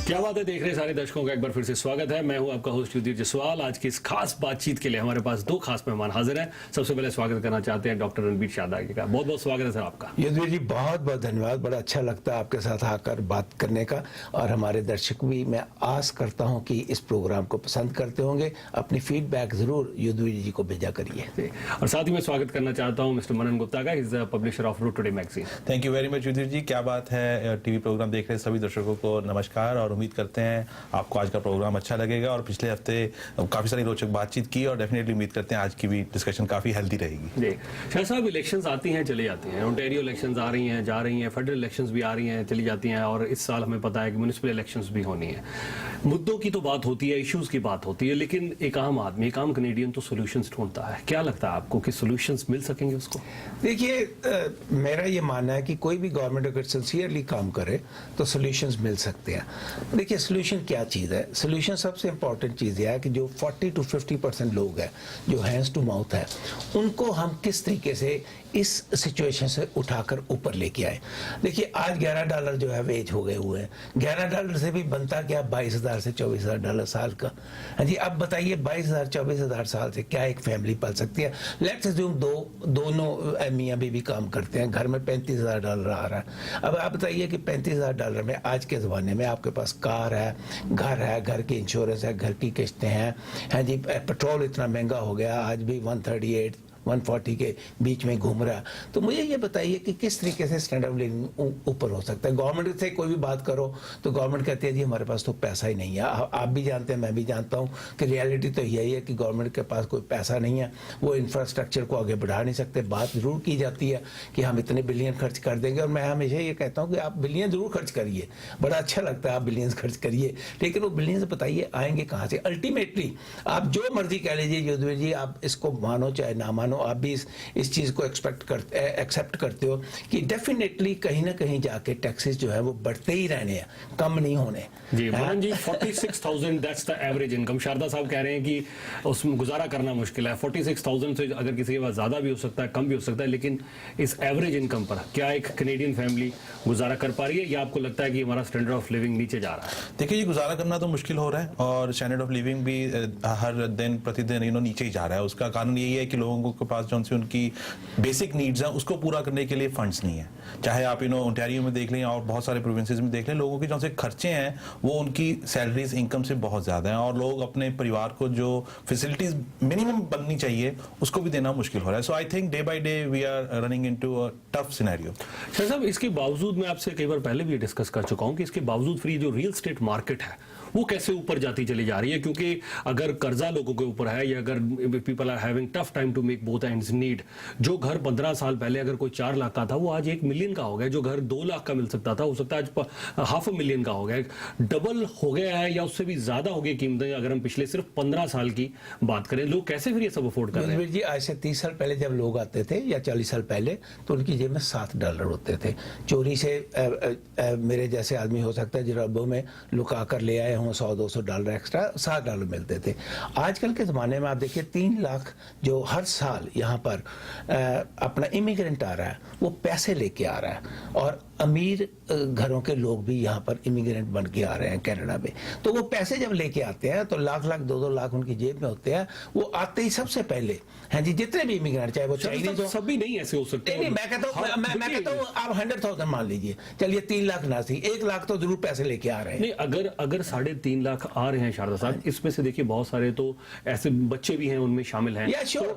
क्या बात है, देख रहे सारे दर्शकों का एक बार फिर से स्वागत है। मैं हूं आपका होस्ट युधिष्ठिर जसवाल। आज की इस खास बातचीत के लिए हमारे पास दो खास मेहमान हाजिर हैं। सबसे पहले स्वागत करना चाहते हैं डॉक्टर रणबीर शादागी का। बहुत बहुत स्वागत है सर आपका। युधिष्ठिर जी बहुत बहुत धन्यवाद। बड़ा अच्छा लगता है आपके साथ आकर बात करने का, और हमारे दर्शक भी मैं आस करता हूं कि इस प्रोग्राम को पसंद करते होंगे। अपनी फीडबैक जरूर युधिष्ठिर जी को भेजा करिए। और साथ ही मैं स्वागत करना चाहता हूँ मिस्टर मनन गुप्ता का, is publisher of Root Today magazine. Thank you very much Yudhishthir ji. क्या बात है, टीवी प्रोग्राम देख रहे सभी दर्शकों को नमस्कार, और उम्मीद करते हैं आपको आज का प्रोग्राम अच्छा लगेगा। और पिछले हफ्ते काफी सारी रोचक बातचीत की, और डेफिनेटली उम्मीद करते हैं आज की भी डिस्कशन काफी हेल्दी रहेगी। जी शाह साहब, इलेक्शंस आती हैं चली जाती हैं। ओंटारियो इलेक्शंस आ रही हैं, जा रही हैं, फेडरल इलेक्शंस भी आ रही हैं, चली जाती हैं, और इस साल हमें पता है कि म्युनिसिपल इलेक्शंस भी होनी है। मुद्दों की तो बात होती है, इश्यूज की बात होती है, लेकिन एक आम आदमी, एक आम कनेडियन तो सोल्यूशंस ढूंढता है। क्या लगता है आपको कि सोल्यूशंस मिल सकेंगे उसको? देखिए, मेरा ये मानना है कि कोई भी गवर्नमेंट अगर सिंसियरली काम करे तो सॉल्यूशंस मिल सकते हैं। देखिए, सॉल्यूशन क्या चीज़ है? सॉल्यूशन सबसे इंपॉर्टेंट चीज़ यह है कि जो 40 to 50% लोग हैं, जो हैंड्स टू माउथ है, उनको हम किस तरीके से इस सिचुएशन से उठाकर ऊपर लेके आए। देखिए, आज $11 जो है वेज हो गए हुए हैं। $11 से भी बनता क्या? 22,000 से $24,000 साल का। हाँ जी, अब बताइए 22,000 24,000 साल से क्या एक फैमिली पल सकती है? लेट्स अज्यूम दोनों मियाँ बीवी काम करते हैं, घर में $35,000 आ रहा है। अब आप बताइए कि $35,000 में आज के ज़माने में आपके पास कार है, घर की इंश्योरेंस है, घर की किस्तें हैं, हाँ जी, पेट्रोल इतना महंगा हो गया, आज भी 138 140 के बीच में घूम रहा। तो मुझे ये बताइए कि किस तरीके से स्टैंडर्ड ऑफ लिविंग ऊपर हो सकता है। गवर्नमेंट से कोई भी बात करो तो गवर्नमेंट कहती है जी हमारे पास तो पैसा ही नहीं है। आप भी जानते हैं, मैं भी जानता हूँ कि रियलिटी तो यही है कि गवर्नमेंट के पास कोई पैसा नहीं है, वो इंफ्रास्ट्रक्चर को आगे बढ़ा नहीं सकते। बात जरूर की जाती है कि हम इतने बिलियन खर्च कर देंगे, और मैं हमेशा ये कहता हूँ कि आप बिलियन जरूर खर्च करिए, बड़ा अच्छा लगता है आप बिलियन खर्च करिए, लेकिन वो बिलियन बताइए आएंगे कहाँ से? अल्टीमेटली आप जो मर्जी कह लीजिए युधिष्ठिर जी, आप इसको मानो चाहे ना मानो, आप भी इस चीज को एक्सेप्ट करते हो कि डेफिनेटली कहीं ना कहीं जाके टैक्सेस जो है वो बढ़ते ही रहने हैं, कम नहीं होने। Ji Manan ji, 46,000 that's the average income. Sharda साहब कह रहे हैं कि उसमें गुजारा करना मुश्किल है। 46,000 से अगर किसी के पास ज्यादा भी हो सकता है, कम भी हो सकता है, लेकिन इस एवरेज इनकम पर क्या एक कनेडियन फैमिली गुजारा कर पा रही है, या आपको लगता है कि हमारा स्टैंडर्ड ऑफ लिविंग नीचे जा रहा है? देखिए, ये गुजारा करना तो मुश्किल हो रहा है, और स्टैंडर्ड ऑफ लिविंग भी हर दिन प्रतिदिन नीचे ही जा रहा है। उसका कारण यही है कि लोगों के पास जो उनकी बेसिक नीड्स हैं उसको पूरा करने के लिए फंड्स नहीं है। चाहे आप ओंटारियो में देख लें और बहुत सारे प्रोविंसेस में देख लें, लोगों की जो से खर्चे हैं वो उनकी सैलरीज इनकम से बहुत ज्यादा हैं, और लोग अपने परिवार को जो फैसिलिटीज मिनिमम बननी चाहिए उसको भी देना मुश्किल हो रहा है। So I think day by day we are running into a tough scenario. Sir साहब, इसके बावजूद मैं आपसे कई बार पहले भी डिस्कस कर चुका हूं कि इसके बावजूद फ्री जो रियल एस्टेट मार्केट है वो कैसे ऊपर जाती चली जा रही है, क्योंकि अगर कर्जा लोगों के ऊपर है, या अगर people are having tough time to make both ends need, जो घर 15 साल पहले अगर कोई 4 लाख का था वो आज 1 मिलियन का हो गया, जो घर 2 लाख का मिल सकता था हो सकता है आज 500,000 का हो गया, डबल हो गया है, या उससे भी ज्यादा हो गई कीमतें अगर हम पिछले सिर्फ 15 साल की बात करें। लोग कैसे फिर ये सब अफोर्ड कर रहे हैं? जी, आज से 30 साल पहले जब लोग आते थे, या 40 साल पहले, तो उनकी जेब में $7 होते थे। चोरी से मेरे जैसे आदमी हो सकता है जराबों में लुका कर ले आए हों $100-200 एक्स्ट्रा, $7 मिलते थे। आजकल के ज़माने में आप देखिए 3 लाख जो हर साल यहाँ पर अपना इमिग्रेंट आ रहा है, वो पैसे लेके आ रहा है, और अमीर घरों के लोग भी यहाँ पर इमिग्रेंट बन के आ रहे हैं कनाडा में। तो वो पैसे जब लेके आते हैं तो लाख 2-2 लाख उनकी जेब में होते हैं। वो आते ही सबसे पहले, हाँ जी, जितने भी इमिग्रेंट, चाहे वो चाइनीज हो, सभी नहीं ऐसे हो सकते। नहीं, मैं कहता हूँ आप 100,000 मान लीजिए, चलिए 3 लाख ना सी, 1 लाख तो जरूर पैसे लेके आ रहे हैं। नहीं, अगर 3.5 लाख आ रहे हैं शारदा साहब, इसमें से देखिए बहुत सारे तो ऐसे बच्चे भी हैं, उनमें शामिल हैं।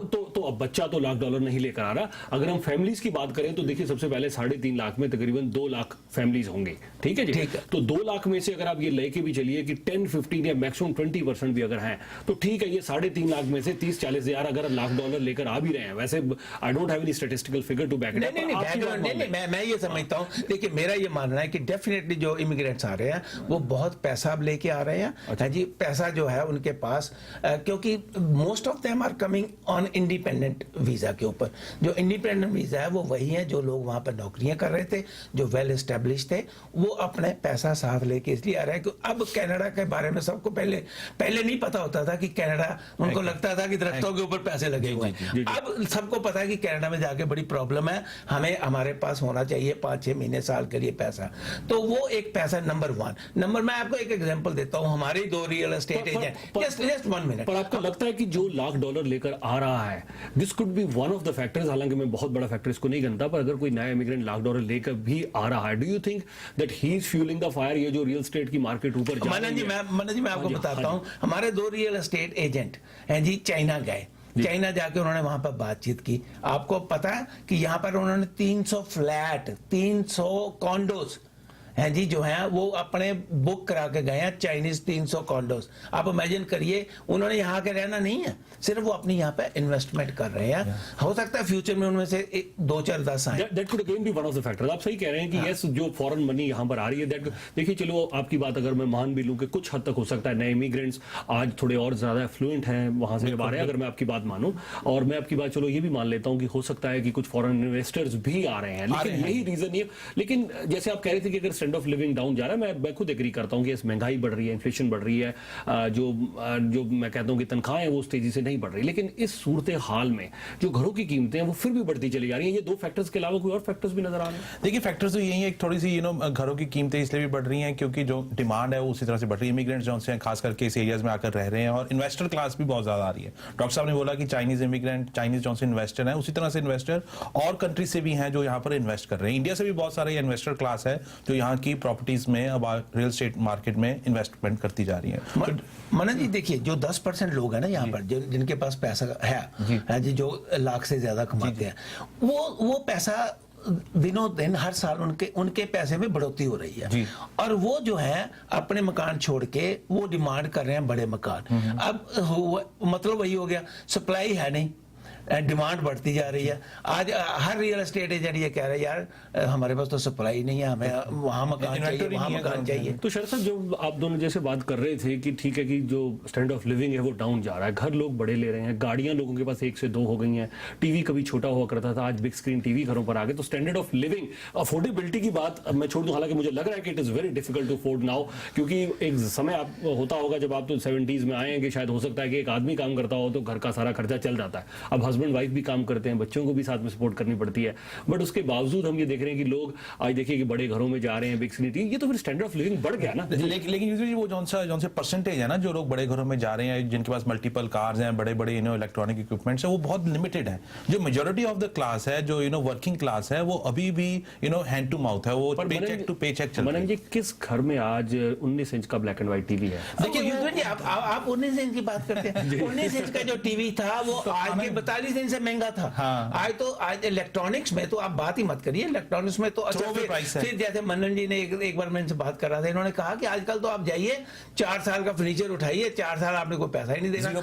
तो अब बच्चा तो $1,00,000 नहीं लेकर आ रहा। अगर हम फैमिलीज की बात करें तो देखिए सबसे पहले 3.5 लाख में तकरीबन 2 लाख फैमिलीज होंगे, ठीक है जी। तो 2 लाख में से अगर आप ये लेके भी चलिए कि 10-15 या मैक्सिमम 20% भी अगर हैं, तो ठीक है, ये 3.5 लाख में से 30-40 हजार अगर $1,00,000 लेकर आ भी रहे हैं। वैसे I don't have any statistical figure to back it up. नहीं, मैं ये समझता हूँ, देखिए मेरा ये मानना है कि डेफिनेटली जो इमिग्रेंट्स आ रहे हैं वो बहुत पैसा अब लेके आ रहे हैं। अच्छा जी, पैसा जो है उनके पास, क्योंकि most of them are coming on independent visa के ऊपर। जो इंडिपेंडेंट वीजा है वो वही है जो लोग वहां पर नौकरियां कर रहे थे, जो वेल एस्टेब्लिश थे, वो अपने पैसा साथ लेके इसलिए आ रहा है कि अब कनाडा के बारे में सबको पहले नहीं पता होता था कि कनाडा, उनको लगता था कि दरख्तों के ऊपर पैसे लगे हुए हैं। अब सबको पता है कि कनाडा में जाके बड़ी प्रॉब्लम है, हमें हमारे पास होना चाहिए 5-6 महीने साल के लिए पैसा। तो वो एक पैसा नंबर 1। मैं आपको एक एग्जांपल देता हूं, हमारे 2 real estate agent, just 1 minute. पर आपको लगता है कि जो $1,00,000 लेकर आ रहा है, this could be one of the factors, हालांकि मैं बहुत बड़ा फैक्टर इसको नहीं गिनता, पर अगर कोई नया इमिग्रेंट $1,00,000 लेकर भी आ रहा है, do you think that he is fuelling the fire? ये जो रियल एस्टेट की मार्केट ऊपर जा रही है। मनन जी मैं आपको बताता हूं, हमारे 2 रियल एस्टेट एजेंट हैं जी, चाइना गए, चाइना जाके उन्होंने वहां पर बातचीत की। आपको पता है कि यहां पर उन्होंने 300 फ्लैट, 300 कॉन्डोज हैं जी जो हैं वो अपने बुक करा के गए हैं, चाइनीज 300 कॉन्डोज। आप इमेजिन करिए, उन्होंने यहाँ के रहना नहीं है, सिर्फ वो अपनी यहाँ पे इन्वेस्टमेंट कर रहे हैं। हो सकता है फ्यूचर में उनमें से 2, 4, 10 आए। That could again be one of the factors। आप सही कह रहे हैं कि यस, जो फॉरेन मनी यहाँ पर आ रही है, दैट देखिए, चलो आपकी बात अगर मैं मान भी लूं कि कुछ हद तक हो सकता है नए इमिग्रेंट्स आज थोड़े और ज्यादा एफ्लुएंट हैं वहां से जब आ रहे हैं, अगर मैं आपकी बात मानूं, और मैं आपकी बात चलो ये भी मान लेता हूं कि हो सकता है कि कुछ फॉरेन इन्वेस्टर्स भी आ रहे हैं, लेकिन यही रीजन ये, लेकिन जैसे आप कह रहे थे कि अगर स्टैंडर्ड ऑफ लिविंग डाउन जा रहा है, मैं खुद एग्री करता हूं कि इस महंगाई बढ़ रही है, इन्फ्लेशन बढ़ रही है, जो मैं कहता हूं कि तनख्वाहें हैं वो उस तेजी से नहीं बढ़ रही, लेकिन इस सूरत हाल में जो घरों की कीमतें हैं वो फिर भी बढ़ती चली जा रही हैं। ये 2 फैक्टर्स के अलावा कोई और फैक्टर्स भी नजर आ रहे हैं? देखिए, फैक्टर्स तो यही है, एक थोड़ी सी घरों की कीमतें इसलिए भी बढ़ रही हैं क्योंकि जो डिमांड है वो उसी तरह से बढ़ रही है। इमिग्रेंट्स जो हैं खास करके इस एरियाज में आकर रह रहे हैं, और इन्वेस्टर क्लास भी बहुत ज्यादा आ रही है। डॉक्टर साहब ने बोला कि चाइनीज इमिग्रेंट, चाइनीज जो इन्वेस्टर है, उसी तरह से इन्वेस्टर और कंट्री से भी हैं जो यहाँ पर इन्वेस्ट कर रहे हैं। इंडिया से भी बहुत सारे इन्वेस्टर क्लास है जो यहाँ की प्रॉपर्टीज में, अब रियल एस्टेट मार्केट में इन्वेस्टमेंट करती जा रही है। मनन जी देखिए, जो 10% लोग हैं ना यहाँ पर, जिनके पास पैसा है जी, जो लाख से ज्यादा कमाते हैं, वो पैसा दिनों दिन हर साल उनके पैसे में बढ़ोतरी हो रही है, और वो जो है अपने मकान छोड़ के वो डिमांड कर रहे हैं बड़े मकान। अब मतलब वही हो गया, सप्लाई है नहीं, डिमांड बढ़ती जा रही है। आज हर रियल एस्टेट एजेंट ये कह रहे हैं, यार हमारे पास तो सप्लाई नहीं है, हमें वहां मकान चाहिए, वहां मकान चाहिए। तो शरद साहब, जो आप दोनों जैसे बात कर रहे थे कि ठीक है कि जो स्टैंडर्ड ऑफ लिविंग है वो डाउन जा रहा है, घर लोग बड़े ले रहे हैं, गाड़ियां लोगों के पास 1 से 2 हो गई हैं, टीवी कभी छोटा हुआ करता था, आज बिग स्क्रीन टीवी घरों पर आ गए, तो स्टैंडर्ड ऑफ लिविंग, अफोर्डेबिलिटी की बात मैं छोड़ दूं, हालांकि मुझे लग रहा है कि it is very difficult to afford now, क्योंकि एक समय आप होता होगा जब आप तो 70s में आएंगे, शायद हो सकता है कि एक आदमी काम करता हो तो घर का सारा खर्चा चल जाता है। अब हस्बैंड वाइफ भी काम करते हैं, बच्चों को भी साथ में सपोर्ट करनी पड़ती है, बट उसके बावजूद हम ये देख रहे हैं कि लोग आज देखिए कि बड़े घरों में जा रहे हैं, बिग स्क्रीन टीवी, ये तो फिर स्टैंडर्ड ऑफ लिविंग बढ़ गया ना। लेकिन वो जौन सा परसेंटेज है ना, जो लोग बड़े घरों में जा रहे हैं, जिनके पास मल्टीपल कार्स हैं, बड़े बड़े इलेक्ट्रॉनिक इक्विपमेंट्स है, वो बहुत लिमिटेड है। जो मेजोरिटी ऑफ द क्लास है, जो वर्किंग क्लास है, वो अभी भी हैंड टू माउथ है, वो पेचेक टू पेचेक चल रही है। मनन जी, किस घर में आज 19 इंच का ब्लैक एंड व्हाइट टीवी है? देखिए आप 19 इंच की बात करते हैं, 19 इंच का जो टीवी था वो आज के 42 इंच से महंगा था। आज इलेक्ट्रॉनिक्स में तो आप बात ही मत करिए, इलेक्ट्रॉनिक्स में तो अच्छा फिर जैसे मनन जी ने एक बार मैं इनसे बात कर रहा था, इन्होंने कहा कि आजकल तो आप जाइए 4 साल का फर्नीचर उठाइए, 4 साल आपने कोई पैसा ही नहीं देना, तो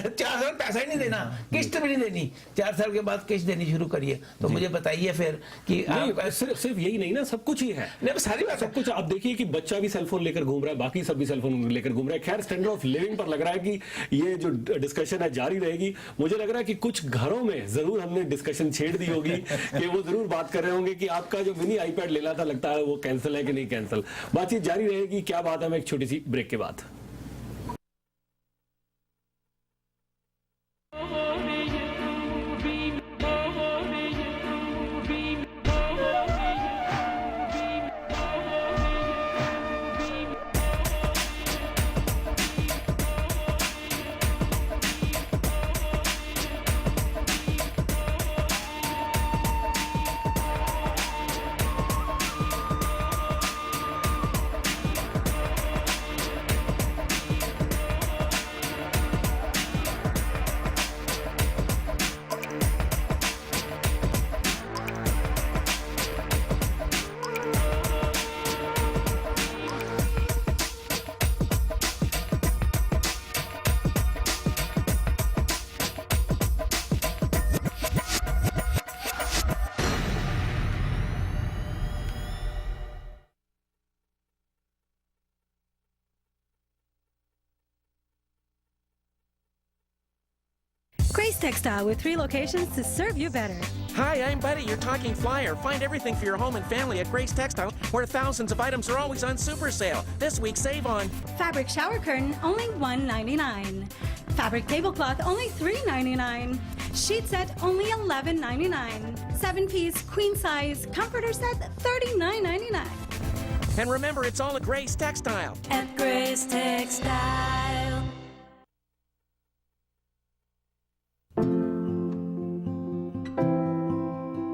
4 साल पैसा ही नहीं देना, किस्त भी नहीं देनी, 4 साल के बाद किस्त देनी शुरू करिए। तो मुझे बताइए फिर कि सिर्फ यही नहीं ना, सब कुछ ही है, सारी बात सब कुछ। आप देखिए कि बच्चा भी सेलफोन लेकर घूम रहा है, बाकी सब भी सेलफोन लेकर घूम रहा है। खैर, स्टैंडर्ड ऑफ लिविंग पर लग रहा है कि ये जो डिस्कशन है जारी रहेगी। मुझे लग रहा है कि कुछ घरों में जरूर हमने डिस्कशन छेड़ दी होगी कि वो जरूर बात कर रहे होंगे कि आपका जो मिनी आईपैड लेना था, लगता है वो कैंसिल है कि नहीं कैंसिल। बातचीत जारी रहेगी, क्या बात है, मैं एक छोटी सी ब्रेक के बाद। Grace Textile with 3 locations to serve you better. Hi, I'm Buddy, your talking flyer. Find everything for your home and family at Grace Textile, where thousands of items are always on super sale. This week, save on Fabric shower curtain, only $1.99. Fabric tablecloth, only $3.99. Sheet set, only $11.99. 7-piece queen size comforter set, $39.99. And remember, it's all at Grace Textile. At Grace Textile.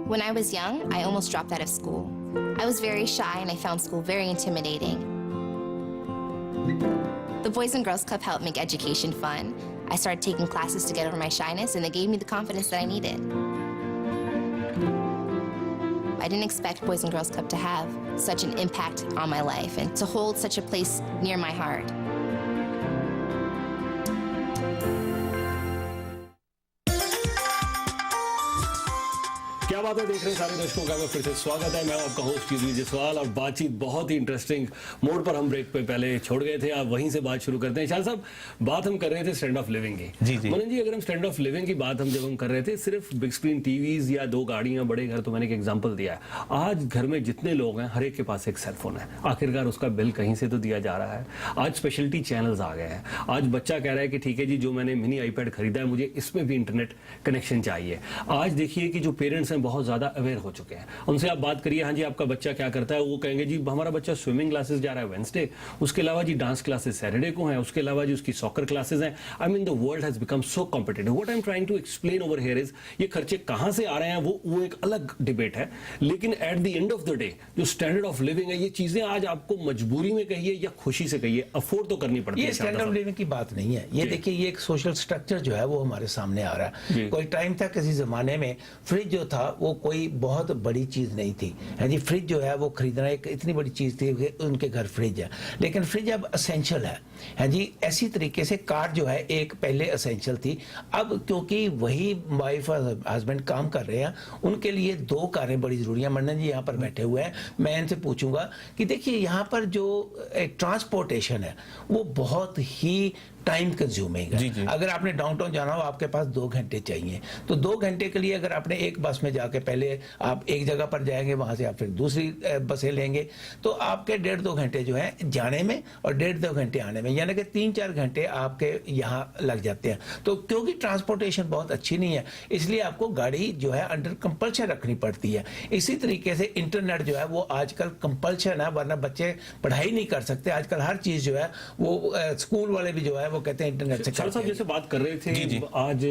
When I was young, I almost dropped out of school. I was very shy and I found school very intimidating. The Boys and Girls Club helped make education fun. I started taking classes to get over my shyness and they gave me the confidence that I needed. I didn't expect Boys and Girls Club to have such an impact on my life and to hold such a place near my heart. क्या बात है, देख रहे हैं सारे दर्शकों का मैं फिर से स्वागत है। मैं आपका होस्ट युद्धवीर जायसवाल और बातचीत बहुत ही इंटरेस्टिंग मोड पर हम ब्रेक पे पहले छोड़ गए थे, आप वहीं से बात शुरू करते हैं। शाह साहब, बात हम कर रहे थे स्टैंड ऑफ लिविंग की। जी। मनन जी, अगर हम स्टैंड ऑफ लिविंग की बात जब हम कर रहे थे, सिर्फ बिग स्क्रीन टीवीज या 2 गाड़ियां, बड़े घर, तो मैंने एक एग्जाम्पल दिया है। आज घर में जितने लोग हैं, हर एक के पास एक सेलफोन है। आखिरकार उसका बिल कहीं से तो दिया जा रहा है। आज स्पेशलिटी चैनल्स आ गए हैं। आज बच्चा कह रहा है कि ठीक है जी, जो मैंने मिनी आईपैड खरीदा है, मुझे इसमें भी इंटरनेट कनेक्शन चाहिए। आज देखिए कि जो पेरेंट्स हैं बहुत ज्यादा अवेयर हो चुके हैं। उनसे आप बात करिए, हाँ जी आपका बच्चा क्या करता है, वो कहेंगे जी हमारा बच्चा स्विमिंग क्लासेस जा रहा है वेडनेसडे, उसके अलावा जी डांस क्लासेस सैटरडे को हैं, उसके अलावा जी उसकी सॉकर क्लासेस हैं। I mean the world has become so competitive. What I am trying to explain over here is, ये खर्चे कहां से आ रहे हैं वो एक अलग डिबेट है, लेकिन at the end of the day जो स्टैंडर्ड ऑफ लिविंग है, ये चीजें आज आपको मजबूरी में कहिए या खुशी से कहिए, अफोर्ड तो करनी पड़ती है। ये स्टैंडर्ड ऑफ लिविंग की बात नहीं है। ये देखिए, ये एक सोशल स्ट्रक्चर जो है वो हमारे सामने आ रहा है। कोई टाइम था, किसी जमाने में फ्रिज जो था वो कोई बहुत बड़ी चीज नहीं थी, है जी। फ्रिज जो है वो खरीदना एक इतनी बड़ी चीज थी कि उनके घर फ्रिज है, लेकिन फ्रिज अब असेंशियल है जी। ऐसी तरीके से कार जो है एक पहले असेंशियल थी, अब क्योंकि वही वाइफ और हस्बैंड काम कर रहे हैं, उनके लिए 2 कारें बड़ी जरूरी है। मन्नन जी यहाँ पर बैठे हुए हैं, मैं इनसे पूछूंगा कि देखिए यहाँ पर जो ट्रांसपोर्टेशन है वो बहुत ही टाइम कंज्यूमिंग है। अगर आपने डाउनटाउन जाना हो, आपके पास 2 घंटे चाहिए, तो 2 घंटे के लिए अगर आपने एक बस में जाके पहले आप एक जगह पर जाएंगे, वहां से आप फिर दूसरी बसें लेंगे, तो आपके 1.5-2 घंटे जो है जाने में और 1.5-2 घंटे आने में, यानी कि 3-4 घंटे आपके यहाँ लग जाते हैं। तो क्योंकि ट्रांसपोर्टेशन बहुत अच्छी नहीं है, इसलिए आपको गाड़ी जो है अंडर कंपल्शन रखनी पड़ती है। इसी तरीके से इंटरनेट जो है वो आजकल कंपल्शन है, वरना बच्चे पढ़ाई नहीं कर सकते। आजकल हर चीज जो है वो स्कूल वाले भी जो है वो कहते हैं इंटरनेट से। साहब जैसे बात कर रहे थे, आज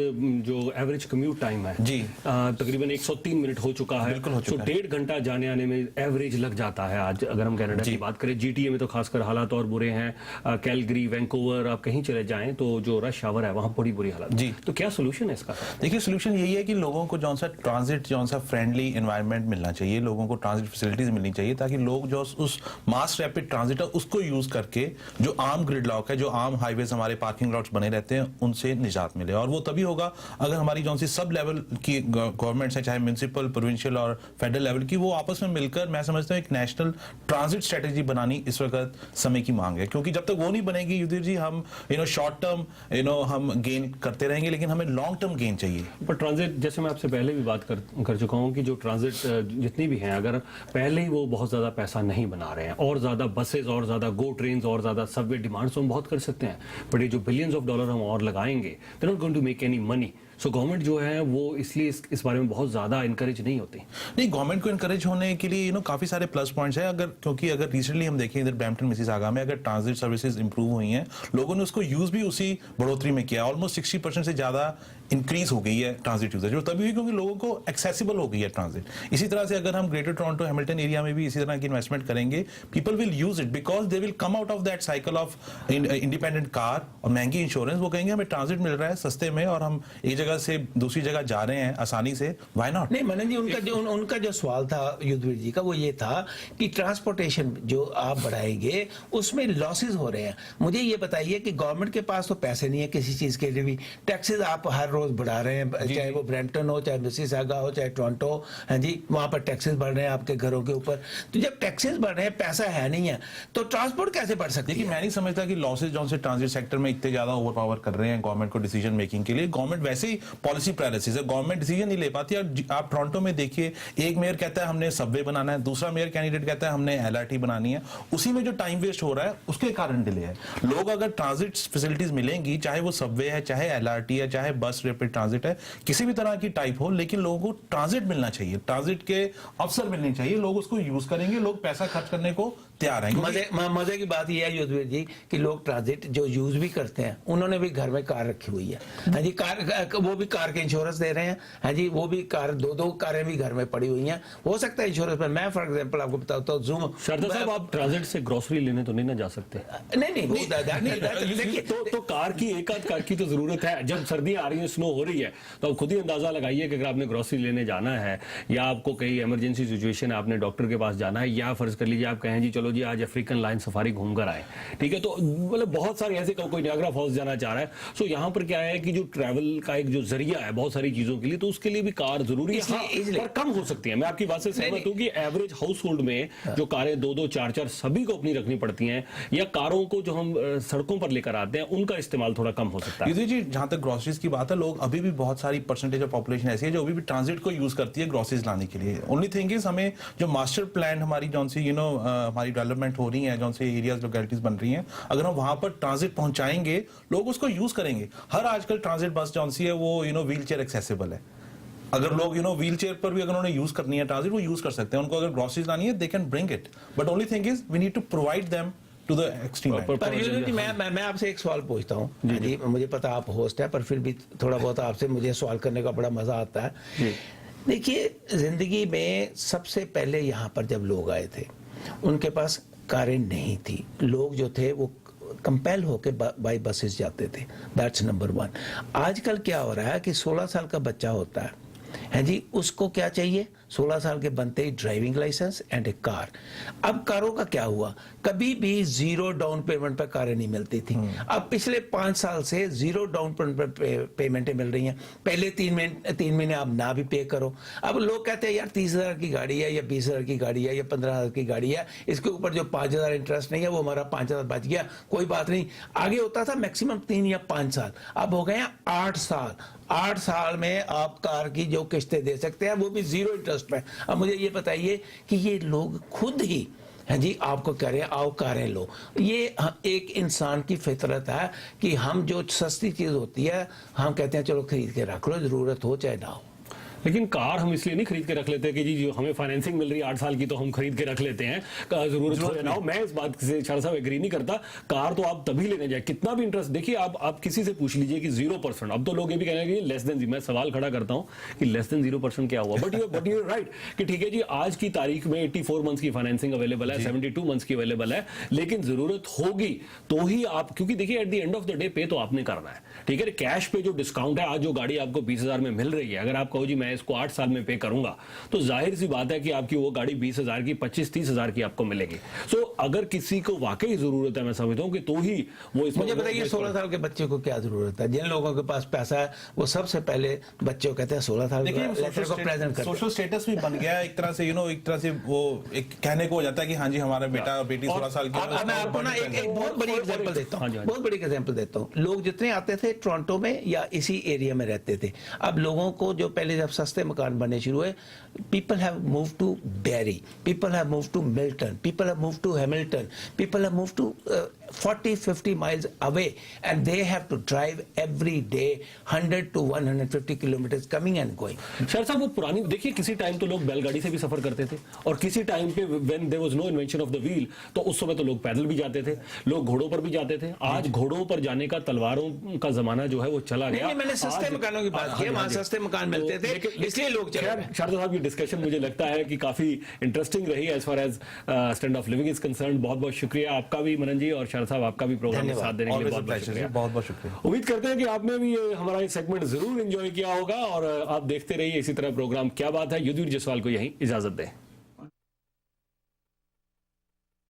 जो एवरेज कम्यूट टाइम है जी तकरीबन 103 मिनट हो चुका है। बिल्कुल हो चुका है। 1.5 घंटा जाने आने में एवरेज लग जाता है। आज अगर हम कनाडा की बात करें, जीटीए में तो खासकर हालात और बुरे हैं। कैलगरी, वैंकूवर, आप कहीं चले जाएं तो जो रश आवर है वहां बड़ी बुरी हालत जी। तो क्या सोल्यूशन है इसका? देखिए, सोल्यूशन यही है कि लोगों को जौन सा ट्रांजिट, जौन सा फ्रेंडली एनवायरनमेंट मिलना चाहिए, लोगों को ट्रांजिट फैसिलिटीज मिलनी चाहिए, ताकि लोग जो उस मास रैपिड ट्रांजिट है उसको यूज करके जो आम ग्रिड लॉक है, जो आम हाईवेज हमारे पार्किंग लॉट्स बने रहते हैं, उनसे निजात मिले। और वो तभी होगा अगर हमारी जौन सी सब लेवल की गवर्नमेंट्स है, चाहे म्युनिसिपल, प्रोविंशियल और फेडरल लेवल की, वो आपस में मिलकर, मैं समझता हूँ, एक नेशनल ट्रांजिट स्ट्रेटेजी बनानी इस वक्त समय की मांग है। क्योंकि जब तक वो नहीं बनेगी युधिर जी, हम शॉर्ट टर्म हम गेन करते रहेंगे, लेकिन हमें लॉन्ग टर्म गेन चाहिए। पर ट्रांजिट, जैसे मैं आपसे पहले भी बात कर चुका हूँ कि जो ट्रांजिट जितनी भी हैं, अगर पहले ही वो बहुत ज्यादा पैसा नहीं बना रहे हैं, और ज्यादा बसेस और ज्यादा गो ट्रेन और ज्यादा सबवे डिमांड्स तो हम बहुत कर सकते हैं, बट ये जो बिलियंस ऑफ डॉलर हम और लगाएंगे, they not going to make any money. So government जो है वो इसलिए इस बारे में बहुत ज्यादा इनकरेज नहीं होती। नहीं, गवर्नमेंट को इनकरेज होने के लिए काफी सारे प्लस पॉइंट्स है। क्योंकि अगर रिसेंटली हम देखें इधर ब्रैम्पटन मिसिसागा में अगर ट्रांजिट सर्विसेज इंप्रूव हुई हैं, लोगों ने उसको यूज भी उसी बढ़ोतरी में किया। ऑलमोस्ट 60% से ज्यादा इंक्रीज हो गई है ट्रांजिट यूजेज, और तभी हुई क्योंकि लोगों को एक्सेसिबल हो गई है ट्रांजिट। इसी तरह से अगर हम ग्रेटर टोरंटो, हैमिल्टन एरिया में भी इसी तरह की इन्वेस्टमेंट करेंगे, people will use it because they will come out of that cycle of independent car और महंगी इंश्योरेंस। वो कहेंगे हमें ट्रांजिट मिल रहा है सस्ते में और हम एक जगह से दूसरी जगह जा रहे हैं आसानी से, व्हाई नॉट? नहीं मनन जी, उनका जो सवाल था युद्धवीर जी का, वो ये था कि ट्रांसपोर्टेशन जो आप बढ़ाएंगे उसमें लॉसेस हो रहे हैं। मुझे ये बताइए कि गवर्नमेंट के पास तो पैसे नहीं है किसी चीज के लिए भी। टैक्सेस आप हर रोज बढ़ा रहे हैं, चाहे वो ब्रैम्पटन हो, चाहे मिसिसागा हो, चाहे टोरंटो है जी, वहां पर टैक्सेस बढ़ रहे हैं आपके घरों के ऊपर। तो जब टैक्सेस बढ़ रहे हैं, पैसा है नहीं है, तो ट्रांसपोर्ट कैसे बढ़ सकती है? मैं नहीं समझता कि लॉसेज जो से ट्रांजिट सेक्टर में इतने ज्यादा ओवर पावर कर रहे हैं गवर्नमेंट को डिसीजन मेकिंग के लिए। गवर्नमेंट वैसे पॉलिसी पैरालिसिस है, गवर्नमेंट डिसीजन नहीं ले पाती। आप टोरंटो में देखिए, एक मेयर कहता है हमने सबवे बनाना है, दूसरा मेयर कैंडिडेट कहता है हमने LRT बनानी है, उसी में जो टाइम वेस्ट हो रहा है उसके कारण डिले है। लोग अगर ट्रांजिट फैसिलिटीज मिलेंगी, चाहे वो सबवे है, चाहे LRT है, चाहे बस रैपिड ट्रांजिट है, किसी भी तरह की टाइप हो, लेकिन लोगों को ट्रांजिट मिलना चाहिए, ट्रांजिट के अवसर मिलने चाहिए, लोग उसको यूज करेंगे, लोग पैसा खर्च करने को तैयार हैं। मजे की बात यह है युद्धवीर जी कि लोग ट्रांजिट जो यूज भी करते हैं, उन्होंने भी घर में कार रखी हुई है, हाँ जी, कार वो भी कार के इंश्योरेंस दे रहे हैं, हाँ जी, वो भी कार दो कारें भी घर में पड़ी हुई हैं, हो सकता है इंश्योरेंस पर। मैं फॉर एग्जांपल आपको बताता हूँ, जूम शारदा साहब, आप ट्रांजिट से ग्रोसरी लेने तो नहीं ना जा सकते? नहीं देखिए, तो कार की एक आध कार की तो जरूरत है। जब सर्दियां आ रही हैं, स्नो हो रही है, तो आप खुद ही अंदाजा लगाइए कि अगर आपने ग्रोसरी लेने जाना है या आपको कहीं इमरजेंसी सिचुएशन है, आपने डॉक्टर के पास जाना है, या फर्ज कर लीजिए आप कहें जी चलो जी आज अफ्रीकन लाइन सफारी घूमकर आए, ठीक है, तो मतलब बहुत सारे ऐसे, कोई नियाग्रा फॉल्स जाना चाह रहा है, सो यहाँ पर क्या है कि जो ट्रैवल का एक जो जरिया है बहुत सारी चीजों के लिए, तो उसके लिए भी कार जरूरी है, पर कम हो सकती है। मैं आपकी बात से सहमत हूं कि एवरेज हाउस होल्ड में जो कारें 2-2, 4-4 सभी को अपनी रखनी पड़ती हैं, या कारों को जो हम सड़कों पर लेकर आते हैं उनका इस्तेमाल थोड़ा कम हो सकता है। युद्धवीर जी, जहां तक ग्रोसरीज की बात है, लोग अभी भी बहुत सारी परसेंटेज ऑफ पॉपुलेशन ऐसी है जो अभी भी ट्रांजिट को यूज करती है ग्रोसरीज लाने के लिए। ओनली थिंग इज हमें जो मास्टर प्लान हमारी जौन सी हमारी डेवलपमेंट हो रही है, जौन से एरियाज लोकेलिटीज बन रही हैं, अगर हम वहां पर ट्रांजिट पहुंचाएंगे, लोग उसको यूज करेंगे। हर आजकल ट्रांजिट बस जौन सी है वो व्हील चेयर एक्सेसिबल है। अगर लोग व्हील चेयर पर भी अगर उन्हें यूज करनी है ट्रांजिट, वो यूज कर सकते हैं। उनको अगर ग्रोसरीज लानी है, they can bring it, but only thing is we need to provide them to the extreme. पर मैं आपसे एक सवाल पूछता हूँ जी, मुझे पता आप होस्ट है, पर फिर भी थोड़ा बहुत आपसे मुझे सवाल करने का बड़ा मजा आता है। देखिए, जिंदगी में सबसे पहले यहाँ पर जब लोग आए थे, उनके पास कारें नहीं थी, लोग जो थे वो कंपेल होके बाई बसेस जाते थे, दैट्स नंबर 1। आजकल क्या हो रहा है कि 16 साल का बच्चा होता है जी, उसको क्या चाहिए, 16 साल के बनते ही driving licence and a car. अब कारों का क्या हुआ, कभी भी 0 डाउन पेमेंट पर कारें नहीं मिलती थी, अब पिछले 5 साल से 0 डाउन पेमेंट पर पेमेंटें मिल रही हैं। पहले 3 महीने आप ना भी पे करो। अब लोग कहते हैं यार 30,000 की गाड़ी है या 20,000 की गाड़ी है या 15,000 की गाड़ी है, इसके ऊपर जो 5,000 इंटरेस्ट नहीं है वो हमारा 5,000 बच गया, कोई बात नहीं। आगे होता था मैक्सिमम 3 या 5 साल, अब हो गए 8 साल। 8 साल में आप कार की जो किस्तें दे सकते हैं वो भी 0 इंटरेस्ट पे। अब मुझे ये बताइए कि ये लोग खुद ही है जी आपको कह रहे हैं आओ कारें लो। ये एक इंसान की फितरत है कि हम जो सस्ती चीज होती है हम कहते हैं चलो खरीद के रख लो, जरूरत हो चाहे ना हो। लेकिन कार हम इसलिए नहीं खरीद के रख लेते कि जी जो हमें फाइनेंसिंग मिल रही है 8 साल की तो हम खरीद के रख लेते हैं, जरूरत हो ना हो। मैं इस बात से शाह साहब एग्री नहीं करता। कार तो आप तभी लेने जाए कितना भी इंटरेस्ट, देखिए आप किसी से पूछ लीजिए कि 0%, अब तो लोग ये भी कहेंगे कि लेस देन, मैं सवाल खड़ा करता हूं कि लेस देन 0% क्या हुआ, बट यू राइट कि ठीक है जी आज की तारीख में 84 मंथ्स की फाइनेंसिंग अवेलेबल है, 72 मंथ्स की अवेलेबल है, लेकिन जरूरत होगी तो ही आप, क्योंकि देखिए at the end of the day पे तो आपने करना है, ठीक है। कैश पे जो डिस्काउंट है, आज जो गाड़ी आपको 20,000 में मिल रही है, अगर आप कहो जी मैं इसको 8 साल में पे करूंगा, तो जाहिर सी बात है कि आपकी वो गाड़ी 20,000 की 25-30,000 की आपको मिलेगी। सो अगर किसी को वाकई जरूरत है, मैं समझता हूं कि तो ही वो इसमें। मुझे बताइए 16 साल के बच्चे को क्या जरूरत है? जिन लोगों के पास पैसा है वो सबसे पहले बच्चों को कहते हैं 16 साल को प्रेजेंट करते हैं। सोशल स्टेटस भी बन गया है एक तरह से, एक तरह से वो एक कहने को हो जाता है कि हाँ जी हमारा बेटा और बेटी 16 साल की। मैं आपको ना एक बहुत बड़ी एग्जांपल देता हूँ, बहुत बड़ी एग्जांपल देता हूँ। लोग जितने आते थे टोरंटो में या इसी एरिया में रहते थे, अब लोगों को जो पहले जब सस्ते मकान बनने शुरू हुए, people have moved to Barrie, people have moved to Milton, people have moved to Hamilton, people have moved to 40-50 miles away and they have to drive every day 100 to 150 kilometers coming and going. Sir साहब वो पुरानी देखिए, किसी time तो लोग बैलगाड़ी से भी सफर करते थे और किसी टाइम पे when there was no invention of the wheel, तो उस समय तो लोग पैदल भी जाते थे, लोग घोड़ों पर भी जाते थे। आज घोड़ों पर जाने का, तलवारों का जमाना जो है वो चला गया। मैंने सस्ते मकानों की बात की, वहां सस्ते मकान मिलते थे इसलिए लोग चले। शारदा साहब की डिस्कशन मुझे लगता है कि काफी इंटरेस्टिंग रही as far as standard of living is concern. बहुत बहुत शुक्रिया आपका भी मनन जी, और शारदा साहब आपका भी प्रोग्राम में साथ देने के लिए बहुत बहुत शुक्रिया। बहुत बहुत शुक्रिया। उम्मीद करते हैं कि आपने भी हमारा ये सेगमेंट जरूर एंजॉय किया होगा और आप देखते रहिए इसी तरह प्रोग्राम क्या बात है। युद्धवीर जायसवाल को यहीं इजाजत दें।